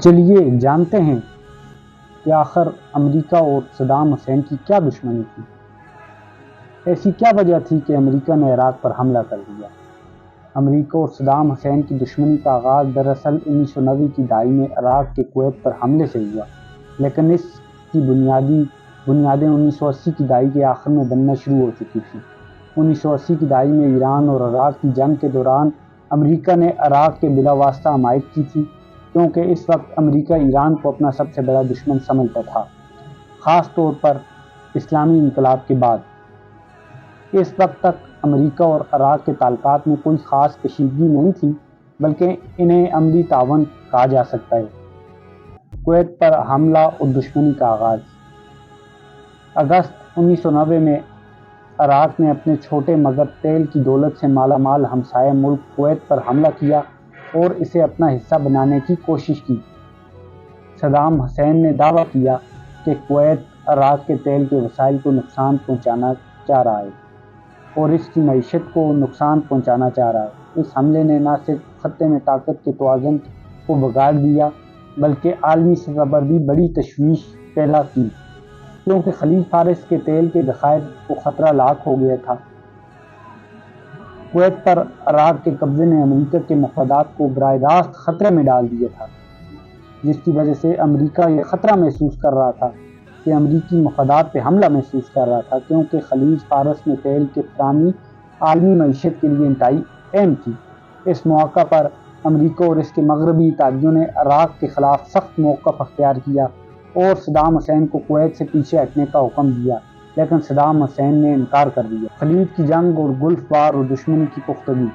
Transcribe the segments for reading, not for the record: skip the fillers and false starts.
چلیے جانتے ہیں کہ آخر امریکہ اور صدام حسین کی کیا دشمنی تھی۔ ایسی کیا وجہ تھی کہ امریکہ نے عراق پر حملہ کر دیا۔ امریکہ اور صدام حسین کی دشمنی کا آغاز دراصل 1990 کی دہائی میں عراق کے کویت پر حملے سے ہوا، لیکن اس کی بنیادیں 1980 کی دہائی کے آخر میں بننا شروع ہو چکی تھیں۔ 1980 کی دہائی میں ایران اور عراق کی جنگ کے دوران امریکہ نے عراق کے بلا واسطہ حمایت کی تھی، کیونکہ اس وقت امریکہ ایران کو اپنا سب سے بڑا دشمن سمجھتا تھا، خاص طور پر اسلامی انقلاب کے بعد۔ اس وقت تک امریکہ اور عراق کے تعلقات میں کوئی خاص کشیدگی نہیں تھی، بلکہ انہیں عملی تعاون کہا جا سکتا ہے۔ کویت پر حملہ اور دشمنی کا آغاز۔ اگست 1990 میں عراق نے اپنے چھوٹے مگر تیل کی دولت سے مالا مال ہمسایہ ملک کویت پر حملہ کیا اور اسے اپنا حصہ بنانے کی کوشش کی۔ صدام حسین نے دعویٰ کیا کہ کویت عراق کے تیل کے وسائل کو نقصان پہنچانا چاہ رہا ہے اور اس کی معیشت کو نقصان پہنچانا چاہ رہا ہے۔ اس حملے نے نہ صرف خطے میں طاقت کے توازن کو بگاڑ دیا، بلکہ عالمی سطح پر بھی بڑی تشویش پیدا کی، کیونکہ خلیج فارس کے تیل کے ذخائر کو خطرہ لاحق ہو گیا تھا۔ کویت پر عراق کے قبضے نے امریکہ کے مفادات کو براہ راست خطرے میں ڈال دیا تھا، جس کی وجہ سے امریکہ یہ خطرہ محسوس کر رہا تھا کہ امریکی مفادات پہ حملہ محسوس کر رہا تھا، کیونکہ خلیج فارس میں تیل کی فراہمی عالمی معیشت کے لیے انتہائی اہم تھی۔ اس موقع پر امریکہ اور اس کے مغربی اتحادیوں نے عراق کے خلاف سخت موقف اختیار کیا اور صدام حسین کو کویت سے پیچھے ہٹنے کا حکم دیا، لیکن صدام حسین نے انکار کر دیا۔ خلیج کی جنگ اور گلف وار اور دشمنی کی پختگی۔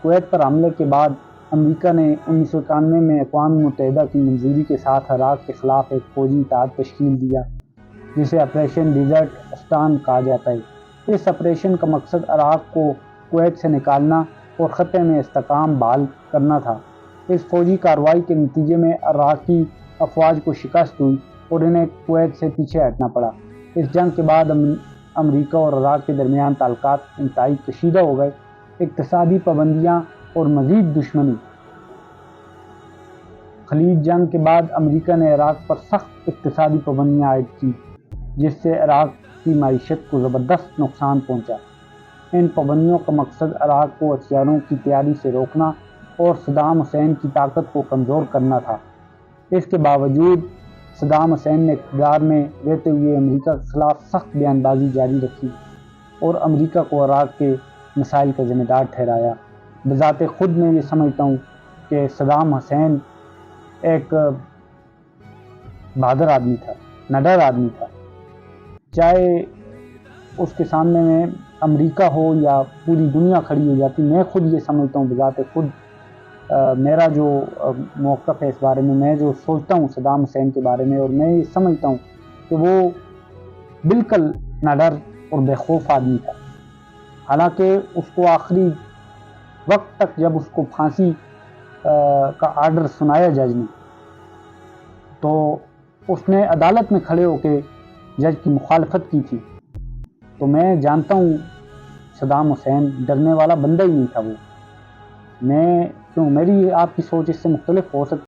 کویت پر حملے کے بعد امریکہ نے 1991 میں اقوام متحدہ کی منظوری کے ساتھ عراق کے خلاف ایک فوجی اتحاد تشکیل دیا، جسے آپریشن ڈیزرٹ اسٹارم کہا جاتا ہے۔ اس آپریشن کا مقصد عراق کو کویت سے نکالنا اور خطے میں استحکام بحال کرنا تھا۔ اس فوجی کارروائی کے نتیجے میں عراقی افواج کو شکست ہوئی اور انہیں کویت سے پیچھے ہٹنا پڑا۔ اس جنگ کے بعد امریکہ اور عراق کے درمیان تعلقات انتہائی کشیدہ ہو گئے۔ اقتصادی پابندیاں اور مزید دشمنی۔ خلیج جنگ کے بعد امریکہ نے عراق پر سخت اقتصادی پابندیاں عائد کیں، جس سے عراق کی معیشت کو زبردست نقصان پہنچا۔ ان پابندیوں کا مقصد عراق کو ہتھیاروں کی تیاری سے روکنا اور صدام حسین کی طاقت کو کمزور کرنا تھا۔ اس کے باوجود صدام حسین نے اقتدار میں رہتے ہوئے امریکہ کے خلاف سخت بیان بازی جاری رکھی اور امریکہ کو عراق کے مسائل کا ذمہ دار ٹھہرایا۔ بذات خود میں یہ سمجھتا ہوں کہ صدام حسین ایک بہادر آدمی تھا، نڈر آدمی تھا۔ چاہے اس کے سامنے میں امریکہ ہو یا پوری دنیا کھڑی ہو جاتی، میں خود یہ سمجھتا ہوں بذات خود میرا جو موقف ہے اس بارے میں جو سوچتا ہوں صدام حسین کے بارے میں، اور میں یہ سمجھتا ہوں کہ وہ بالکل نڈر اور بے خوف آدمی تھا۔ حالانکہ اس کو آخری وقت تک جب اس کو پھانسی کا آرڈر سنایا جج نے، تو اس نے عدالت میں کھڑے ہو کے جج کی مخالفت کی تھی۔ تو میں جانتا ہوں صدام حسین ڈرنے والا بندہ ہی نہیں تھا وہ۔ میری آپ کی سوچ اس سے مختلف ہو سکتی